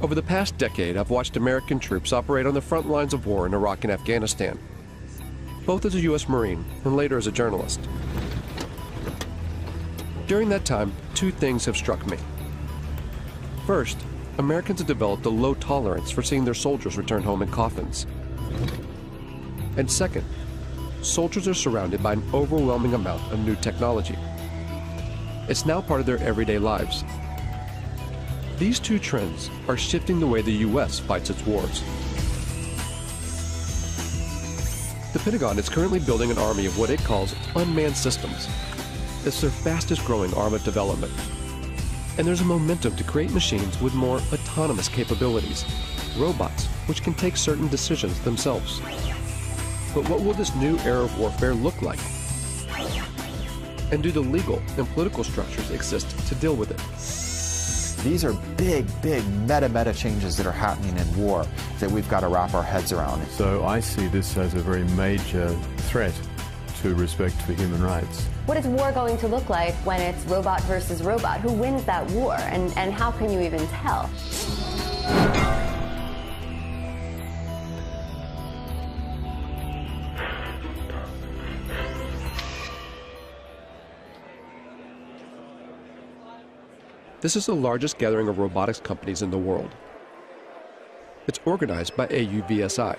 Over the past decade, I've watched American troops operate on the front lines of war in Iraq and Afghanistan, both as a U.S. Marine and later as a journalist. During that time, two things have struck me. First, Americans have developed a low tolerance for seeing their soldiers return home in coffins. And second, soldiers are surrounded by an overwhelming amount of new technology. It's now part of their everyday lives. These two trends are shifting the way the U.S. fights its wars. The Pentagon is currently building an army of what it calls unmanned systems. It's their fastest growing arm of development. And there's a momentum to create machines with more autonomous capabilities, robots which can take certain decisions themselves. But what will this new era of warfare look like? And do the legal and political structures exist to deal with it? These are big meta changes that are happening in war that we've got to wrap our heads around. So I see this as a very major threat to respect for human rights. What is war going to look like when it's robot versus robot? Who wins that war, and how can you even tell? This is the largest gathering of robotics companies in the world. It's organized by AUVSI,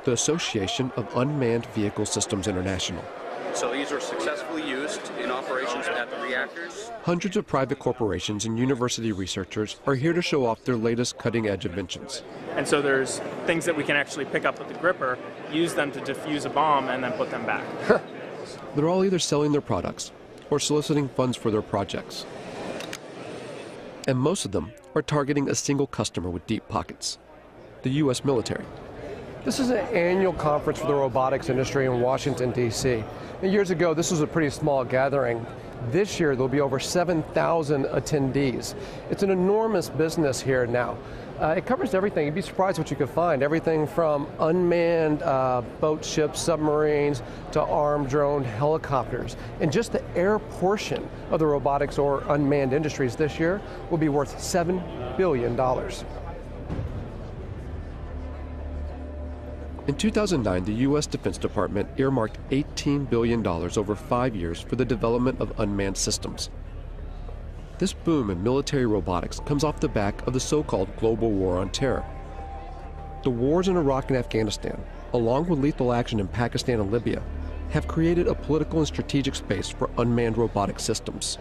the Association of Unmanned Vehicle Systems International. So these are successfully used in operations at the reactors. Hundreds of private corporations and university researchers are here to show off their latest cutting-edge inventions. And so there's things that we can actually pick up with the gripper, use them to defuse a bomb, and then put them back. They're all either selling their products or soliciting funds for their projects. And most of them are targeting a single customer with deep pockets, the U.S. military. This is an annual conference for the robotics industry in Washington, D.C. Years ago, this was a pretty small gathering. This year, there'll be over 7,000 attendees. It's an enormous business here now. It covers everything. You'd be surprised what you could find. Everything from unmanned boats, ships, submarines, to armed drone helicopters. And just the air portion of the robotics or unmanned industries this year will be worth $7 billion. In 2009, the U.S. Defense Department earmarked $18 billion over 5 years for the development of unmanned systems. This boom in military robotics comes off the back of the so-called global war on terror. The wars in Iraq and Afghanistan, along with lethal action in Pakistan and Libya, have created a political and strategic space for unmanned robotic systems.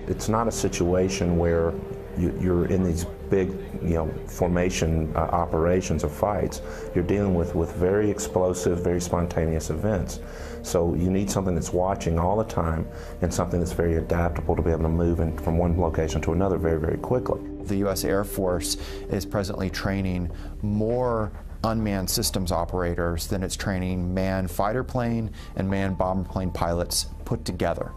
It's not a situation where you're in these big, formation operations or fights. You're dealing with very explosive, very spontaneous events. So you need something that's watching all the time and something that's very adaptable to be able to move from one location to another very quickly. The U.S. Air Force is presently training more unmanned systems operators than it's training manned fighter plane and manned bomber plane pilots put together.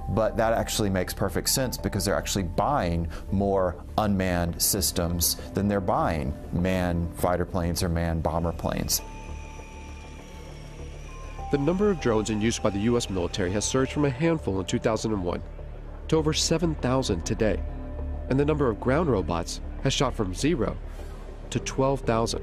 But that actually makes perfect sense because they're actually buying more unmanned systems than they're buying manned fighter planes or manned bomber planes. The number of drones in use by the U.S. military has surged from a handful in 2001 to over 7,000 today, and the number of ground robots has shot from 0 to 12,000.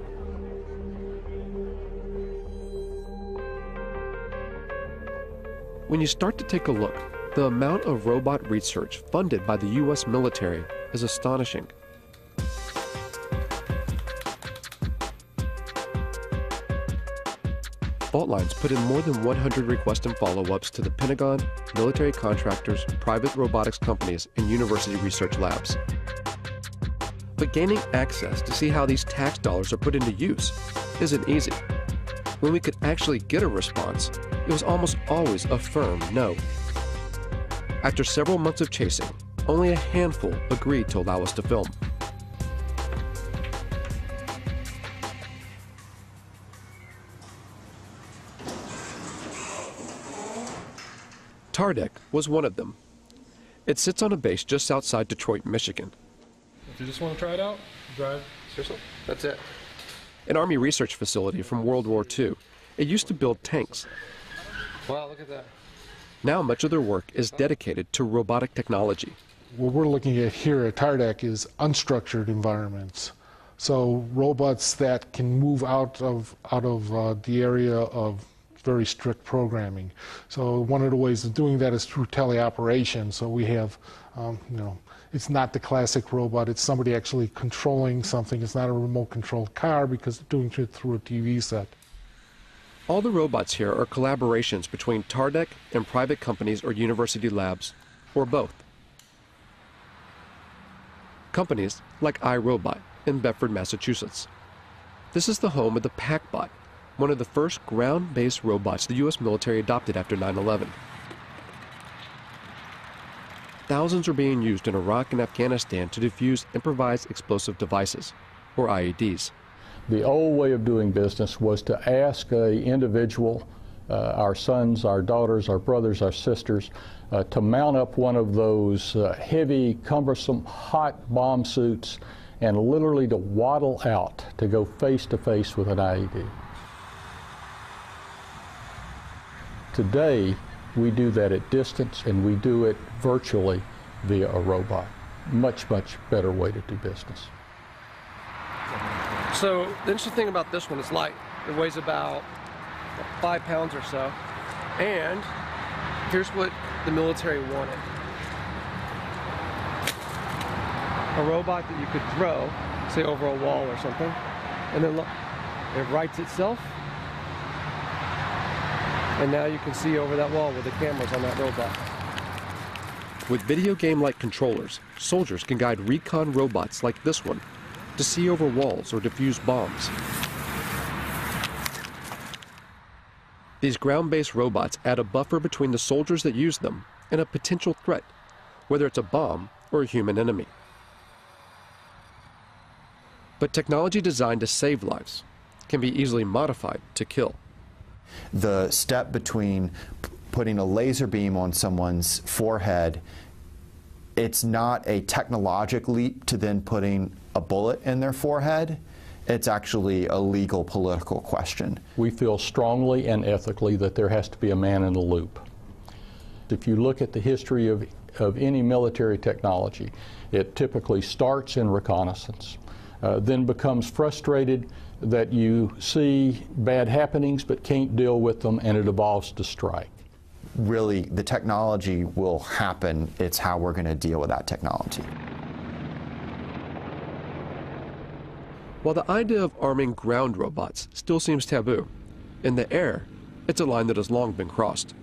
When you start to take a look, the amount of robot research funded by the U.S. military is astonishing. Fault Lines put in more than 100 requests and follow-ups to the Pentagon, military contractors, private robotics companies, and university research labs. But gaining access to see how these tax dollars are put into use isn't easy. When we could actually get a response, it was almost always a firm no. After several months of chasing, only a handful agreed to allow us to film. Tardec was one of them. It sits on a base just outside Detroit, Michigan. If you just want to try it out, drive. Seriously, that's it. An Army research facility from World War II. It used to build tanks. Wow, look at that. Now much of their work is dedicated to robotic technology. What we're looking at here at Tardec is unstructured environments. So robots that can move out of the area of very strict programming. So one of the ways of doing that is through teleoperation. So we have, it's not the classic robot, it's somebody actually controlling something. It's not a remote controlled car because it's doing it through a TV set. All the robots here are collaborations between TARDEC and private companies or university labs, or both. Companies like iRobot in Bedford, Massachusetts. This is the home of the PackBot, one of the first ground-based robots the U.S. military adopted after 9/11. Thousands are being used in Iraq and Afghanistan to defuse improvised explosive devices, or IEDs. The old way of doing business was to ask an individual, our sons, our daughters, our brothers, our sisters, to mount up one of those heavy, cumbersome, hot bomb suits and literally to waddle out to go face to face with an IED. Today, we do that at distance, and we do it virtually via a robot. Much, much better way to do business. So the interesting thing about this one is light. It weighs about 5 pounds or so. And here's what the military wanted. A robot that you could throw, say over a wall or something, and then look, it rights itself. And now you can see over that wall with the cameras on that robot. With video game-like controllers, soldiers can guide recon robots like this one to see over walls or defuse bombs. These ground-based robots add a buffer between the soldiers that use them and a potential threat, whether it's a bomb or a human enemy. But technology designed to save lives can be easily modified to kill. The step between putting a laser beam on someone's forehead, it's not a technological leap to then putting a bullet in their forehead. It's actually a legal, political question. We feel strongly and ethically that there has to be a man in the loop. If you look at the history of any military technology, it typically starts in reconnaissance, then becomes frustrated that you see bad happenings but can't deal with them, and it evolves to strike. Really, the technology will happen. It's how we're going to deal with that technology. While the idea of arming ground robots still seems taboo, in the air, it's a line that has long been crossed.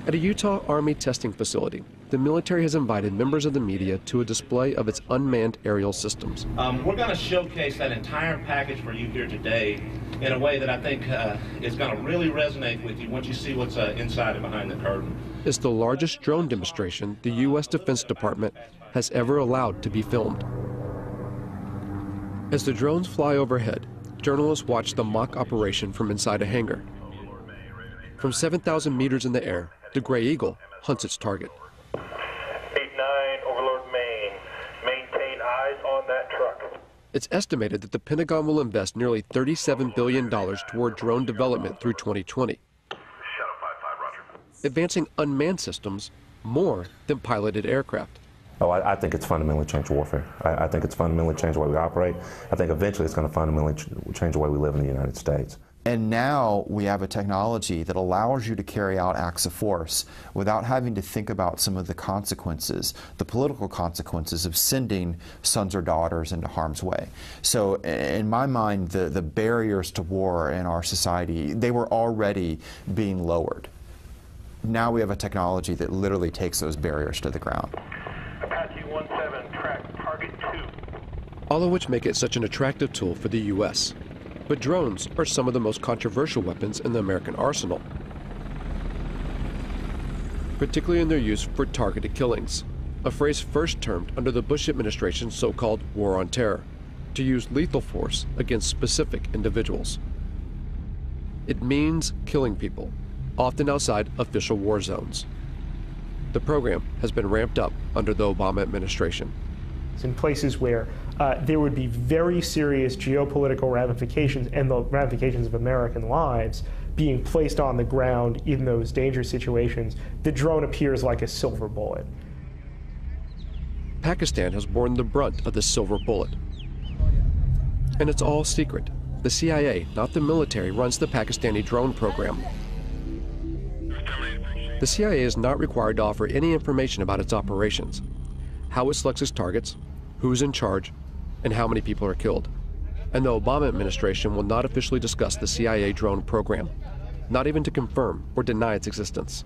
At a Utah Army testing facility, the military has invited members of the media to a display of its unmanned aerial systems. We're going to showcase that entire package for you here today in a way that I think is going to really resonate with you once you see what's inside and behind the curtain. It's the largest drone demonstration the U.S. Defense Department has ever allowed to be filmed. As the drones fly overhead, journalists watch the mock operation from inside a hangar. From 7,000 meters in the air, the Gray Eagle hunts its target. 8-9, Overlord Maine. Maintain eyes on that truck. It's estimated that the Pentagon will invest nearly $37 billion toward drone development through 2020, advancing unmanned systems more than piloted aircraft. Oh, I think it's fundamentally changed warfare. I think it's fundamentally changed the way we operate. I think eventually it's going to fundamentally change the way we live in the United States. And now we have a technology that allows you to carry out acts of force without having to think about some of the consequences, the political consequences of sending sons or daughters into harm's way. So in my mind, the barriers to war in our society, they were already being lowered. Now we have a technology that literally takes those barriers to the ground. Apache 17, track target 2. All of which make it such an attractive tool for the U.S. But drones are some of the most controversial weapons in the American arsenal, particularly in their use for targeted killings, a phrase first termed under the Bush administration's so-called War on Terror, to use lethal force against specific individuals. It means killing people, often outside official war zones. The program has been ramped up under the Obama administration. In places where there would be very serious geopolitical ramifications and the ramifications of American lives being placed on the ground in those dangerous situations, the drone appears like a silver bullet. Pakistan has borne the brunt of this silver bullet. And it's all secret. The CIA, not the military, runs the Pakistani drone program. The CIA is not required to offer any information about its operations, how it selects its targets, who's in charge, and how many people are killed. And the Obama administration will not officially discuss the CIA drone program, not even to confirm or deny its existence.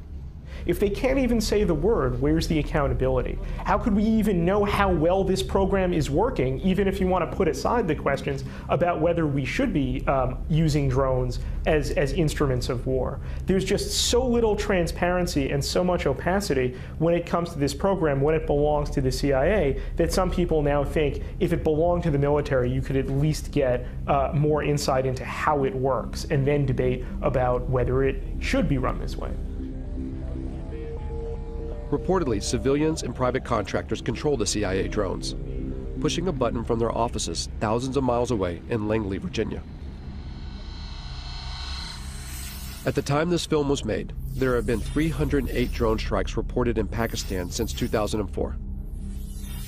If they can't even say the word, where's the accountability? How could we even know how well this program is working, even if you want to put aside the questions about whether we should be using drones as instruments of war? There's just so little transparency and so much opacity when it comes to this program, when it belongs to the CIA, that some people now think if it belonged to the military, you could at least get more insight into how it works and then debate about whether it should be run this way. Reportedly, civilians and private contractors control the CIA drones, pushing a button from their offices thousands of miles away in Langley, Virginia. At the time this film was made, there have been 308 drone strikes reported in Pakistan since 2004.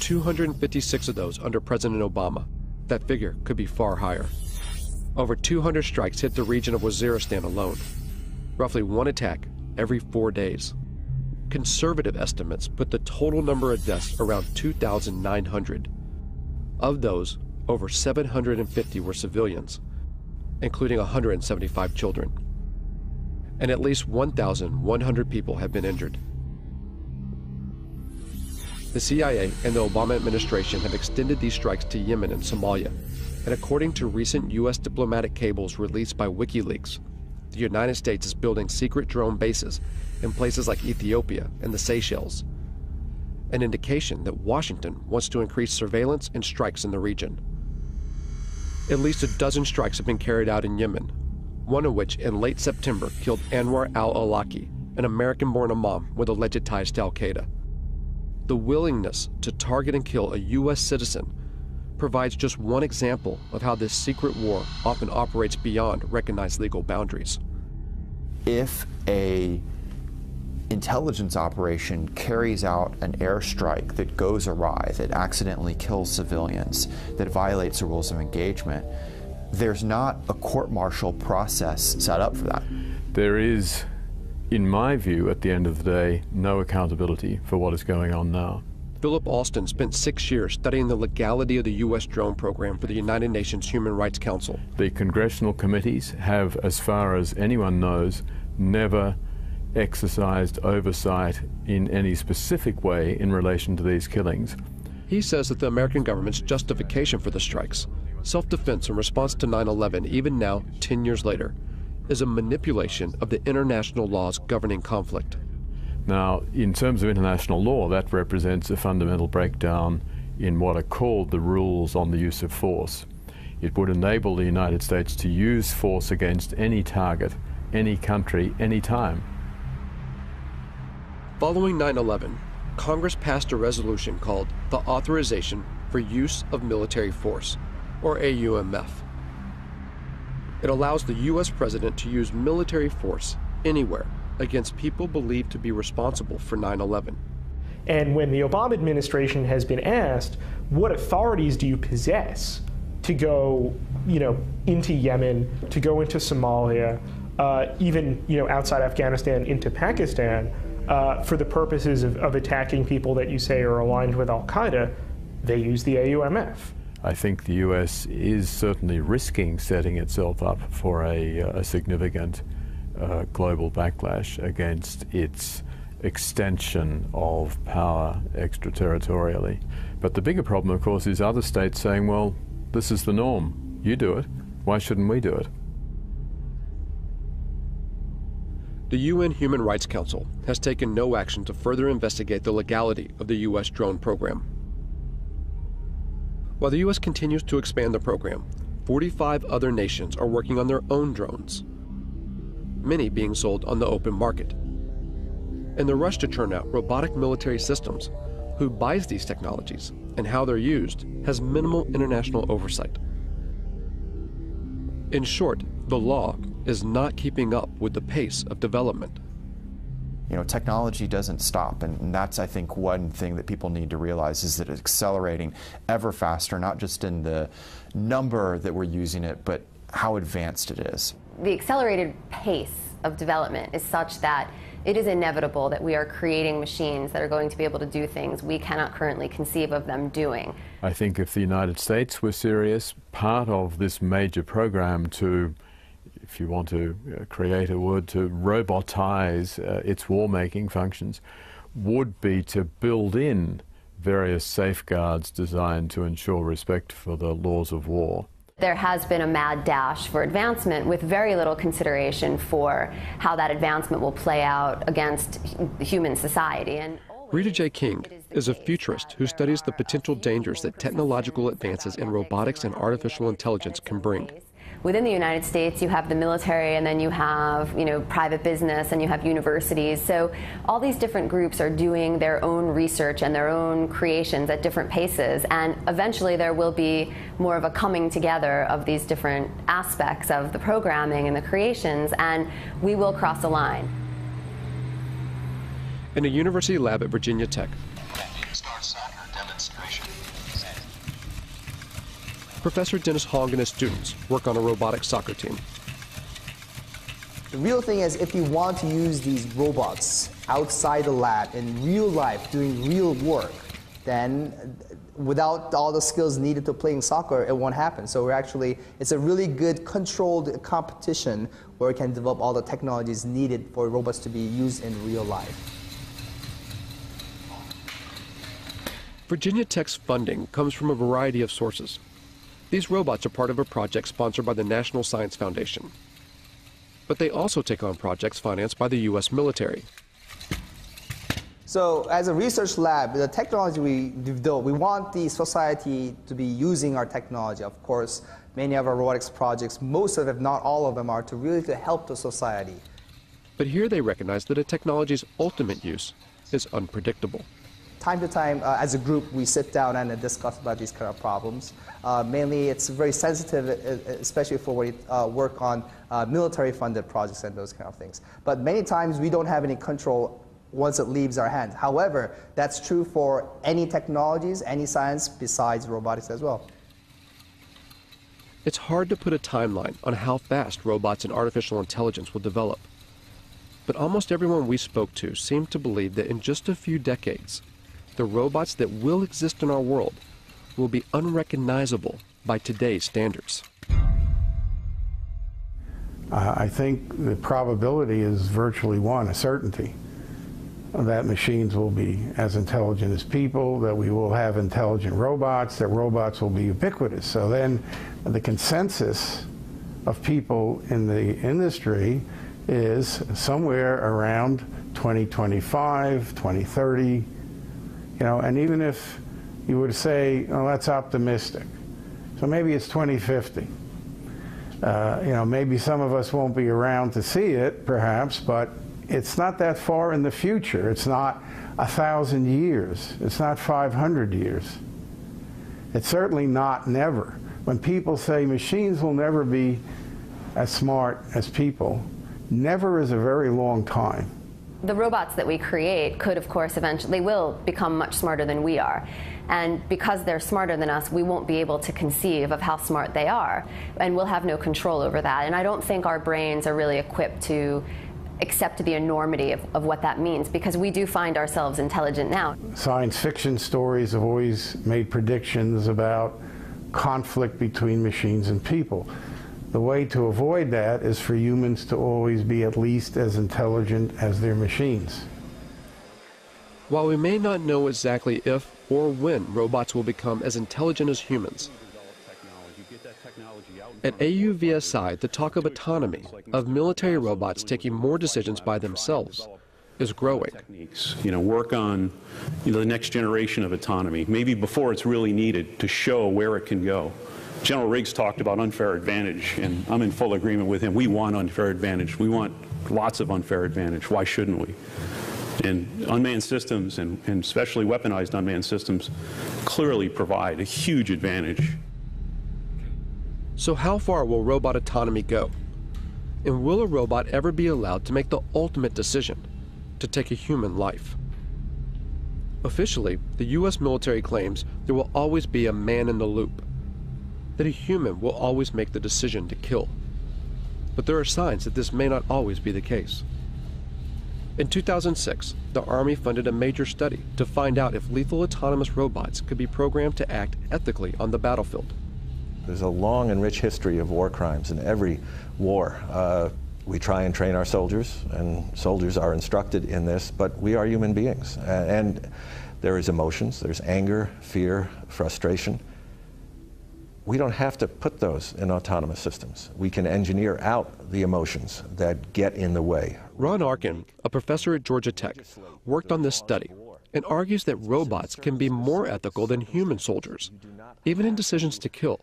256 of those under President Obama. That figure could be far higher. Over 200 strikes hit the region of Waziristan alone, roughly one attack every 4 days. Conservative estimates put the total number of deaths around 2,900. Of those, over 750 were civilians, including 175 children. And at least 1,100 people have been injured. The CIA and the Obama administration have extended these strikes to Yemen and Somalia, and according to recent U.S. diplomatic cables released by WikiLeaks, the United States is building secret drone bases in places like Ethiopia and the Seychelles, an indication that Washington wants to increase surveillance and strikes in the region. At least a dozen strikes have been carried out in Yemen, one of which in late September killed Anwar al-Awlaki, an American-born imam with alleged ties to al-Qaeda. The willingness to target and kill a U.S. citizen provides just one example of how this secret war often operates beyond recognized legal boundaries. If a intelligence operation carries out an airstrike that goes awry, that accidentally kills civilians, that violates the rules of engagement, there's not a court-martial process set up for that. There is, in my view, at the end of the day, no accountability for what is going on now. Philip Alston spent 6 years studying the legality of the U.S. drone program for the United Nations Human Rights Council. The congressional committees have, as far as anyone knows, never exercised oversight in any specific way in relation to these killings. He says that the American government's justification for the strikes, self-defense in response to 9/11, even now, 10 years later, is a manipulation of the international laws governing conflict. Now, in terms of international law, that represents a fundamental breakdown in what are called the rules on the use of force. It would enable the United States to use force against any target, any country, any time. Following 9/11, Congress passed a resolution called the Authorization for Use of Military Force, or AUMF. It allows the U.S. President to use military force anywhere against people believed to be responsible for 9/11. And when the Obama administration has been asked, what authorities do you possess to go, into Yemen, to go into Somalia, even, outside Afghanistan into Pakistan, for the purposes of attacking people that you say are aligned with al-Qaeda, they use the AUMF. I think the U.S. is certainly risking setting itself up for a significant global backlash against its extension of power extraterritorially. But the bigger problem, of course, is other states saying, well, this is the norm. You do it. Why shouldn't we do it? The UN Human Rights Council has taken no action to further investigate the legality of the U.S. drone program. While the U.S. continues to expand the program, 45 other nations are working on their own drones, many being sold on the open market. In the rush to churn out robotic military systems, who buys these technologies and how they're used has minimal international oversight. In short, the law is not keeping up with the pace of development. technology doesn't stop, and that's, I think, one thing that people need to realize is that it's accelerating ever faster, not just in the number that we're using it, but how advanced it is. The accelerated pace of development is such that it is inevitable that we are creating machines that are going to be able to do things we cannot currently conceive of them doing. I think if the United States were serious, part of this major program to, if you want to create a word, to robotize its war-making functions, would be to build in various safeguards designed to ensure respect for the laws of war. There has been a mad dash for advancement with very little consideration for how that advancement will play out against human society. And Rita J. King is a futurist who studies the potential dangers that technological advances in robotics and artificial intelligence can bring. Within the United States, you have the military, and then you have, private business, and you have universities. So all these different groups are doing their own research and their own creations at different paces. And eventually there will be more of a coming together of these different aspects of the programming and the creations, and we will cross a line. In a university lab at Virginia Tech, Professor Dennis Hong and his students work on a robotics soccer team. The real thing is, if you want to use these robots outside the lab in real life doing real work, then without all the skills needed to playing soccer, it won't happen. So it's a really good controlled competition where we can develop all the technologies needed for robots to be used in real life. Virginia Tech's funding comes from a variety of sources. These robots are part of a project sponsored by the National Science Foundation. But they also take on projects financed by the U.S. military. So as a research lab, the technology we develop, we want the society to be using our technology. Of course, many of our robotics projects, most of them, if not all of them, are to help the society. But here they recognize that a technology's ultimate use is unpredictable. Time to time, as a group, we sit down and discuss about these kind of problems. Mainly, it's very sensitive, especially for when we work on military-funded projects and those kind of things. But many times, we don't have any control once it leaves our hands. However, that's true for any technologies, any science besides robotics as well. It's hard to put a timeline on how fast robots and artificial intelligence will develop. But almost everyone we spoke to seemed to believe that in just a few decades, the robots that will exist in our world will be unrecognizable by today's standards. I think the probability is virtually one, a certainty, that machines will be as intelligent as people, that we will have intelligent robots, that robots will be ubiquitous. So then the consensus of people in the industry is somewhere around 2025, 2030, and even if you would say, oh, that's optimistic. So maybe it's 2050. Maybe some of us won't be around to see it, perhaps, but it's not that far in the future. It's not 1,000 years. It's not 500 years. It's certainly not never. When people say machines will never be as smart as people, never is a very long time. The robots that we create could, of course, eventually will become much smarter than we are. And because they're smarter than us, we won't be able to conceive of how smart they are. And we'll have no control over that. And I don't think our brains are really equipped to accept the enormity of what that means, because we do find ourselves intelligent now. Science fiction stories have always made predictions about conflict between machines and people. The way to avoid that is for humans to always be at least as intelligent as their machines. While we may not know exactly if or when robots will become as intelligent as humans, at AUVSI, the talk of autonomy, of military robots taking more decisions by themselves, is growing. Work on the next generation of autonomy, maybe before it's really needed, to show where it can go. General Riggs talked about unfair advantage, and I'm in full agreement with him. We want unfair advantage. We want lots of unfair advantage. Why shouldn't we? And unmanned systems, and especially weaponized unmanned systems, clearly provide a huge advantage. So how far will robot autonomy go? And will a robot ever be allowed to make the ultimate decision? to take a human life. Officially, the U.S. military claims there will always be a man in the loop, that a human will always make the decision to kill. But there are signs that this may not always be the case. In 2006, the Army funded a major study to find out if lethal autonomous robots could be programmed to act ethically on the battlefield. There's a long and rich history of war crimes in every war. We try and train our soldiers, and soldiers are instructed in this, but we are human beings. And there is emotions, there's anger, fear, frustration. We don't have to put those in autonomous systems. We can engineer out the emotions that get in the way. Ron Arkin, a professor at Georgia Tech, worked on this study and argues that robots can be more ethical than human soldiers, even in decisions to kill,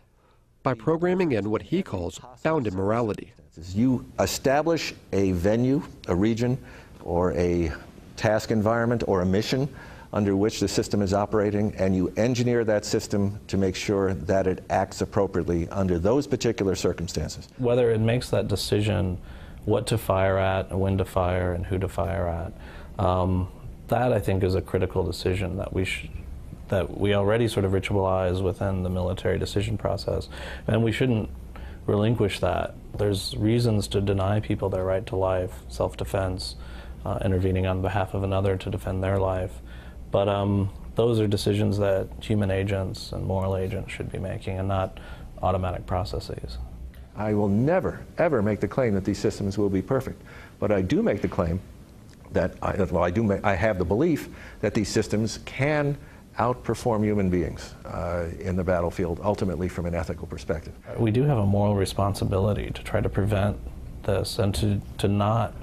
by programming in what he calls bounded morality. You establish a venue, a region, or a task environment, or a mission under which the system is operating, and you engineer that system to make sure that it acts appropriately under those particular circumstances. Whether it makes that decision what to fire at, when to fire, and who to fire at, that I think is a critical decision that we already sort of ritualize within the military decision process, and we shouldn't relinquish that. There's reasons to deny people their right to life, self-defense, intervening on behalf of another to defend their life. But those are decisions that human agents and moral agents should be making, and not automatic processes. I will never, ever make the claim that these systems will be perfect. But I do make the claim that, I have the belief that these systems can outperform human beings in the battlefield, ultimately from an ethical perspective. We do have a moral responsibility to try to prevent this, and to not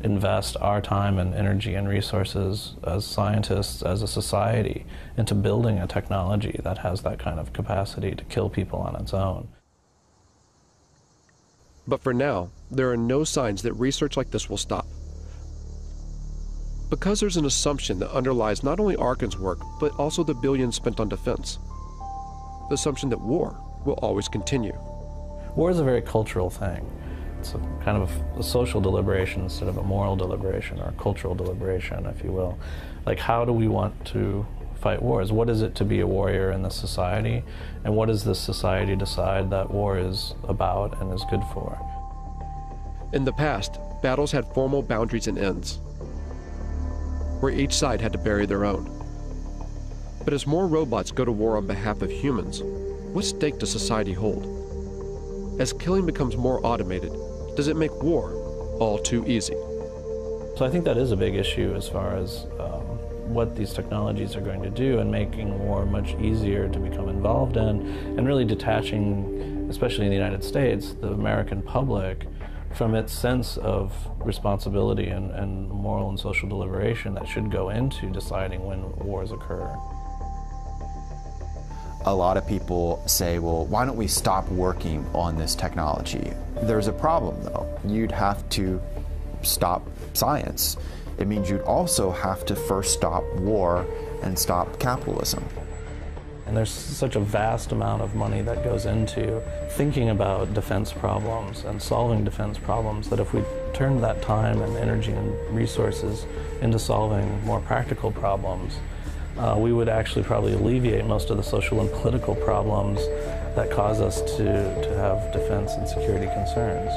invest our time and energy and resources as scientists, as a society, into building a technology that has that kind of capacity to kill people on its own. But for now, there are no signs that research like this will stop. Because there's an assumption that underlies not only Arkin's work, but also the billions spent on defense. The assumption that war will always continue. War is a very cultural thing. It's a kind of a social deliberation instead of a moral deliberation, or a cultural deliberation, if you will. Like, how do we want to fight wars? What is it to be a warrior in this society? And what does this society decide that war is about and is good for? In the past, battles had formal boundaries and ends, where each side had to bury their own. But as more robots go to war on behalf of humans, what stake does society hold? As killing becomes more automated, does it make war all too easy? So I think that is a big issue as far as what these technologies are going to do, and making war much easier to become involved in, and really detaching, especially in the United States, the American public from its sense of responsibility and moral and social deliberation that should go into deciding when wars occur. A lot of people say, well, why don't we stop working on this technology? There's a problem, though. You'd have to stop science. It means you'd also have to first stop war and stop capitalism. And there's such a vast amount of money that goes into thinking about defense problems and solving defense problems, that if we turned that time and energy and resources into solving more practical problems, we would actually probably alleviate most of the social and political problems that cause us to have defense and security concerns.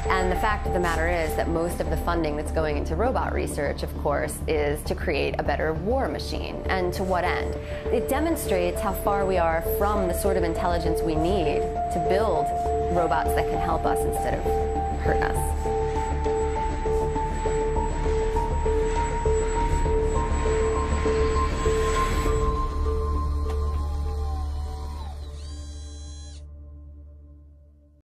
And the fact of the matter is that most of the funding that's going into robot research, of course, is to create a better war machine. And to what end? It demonstrates how far we are from the sort of intelligence we need to build robots that can help us instead of hurt us.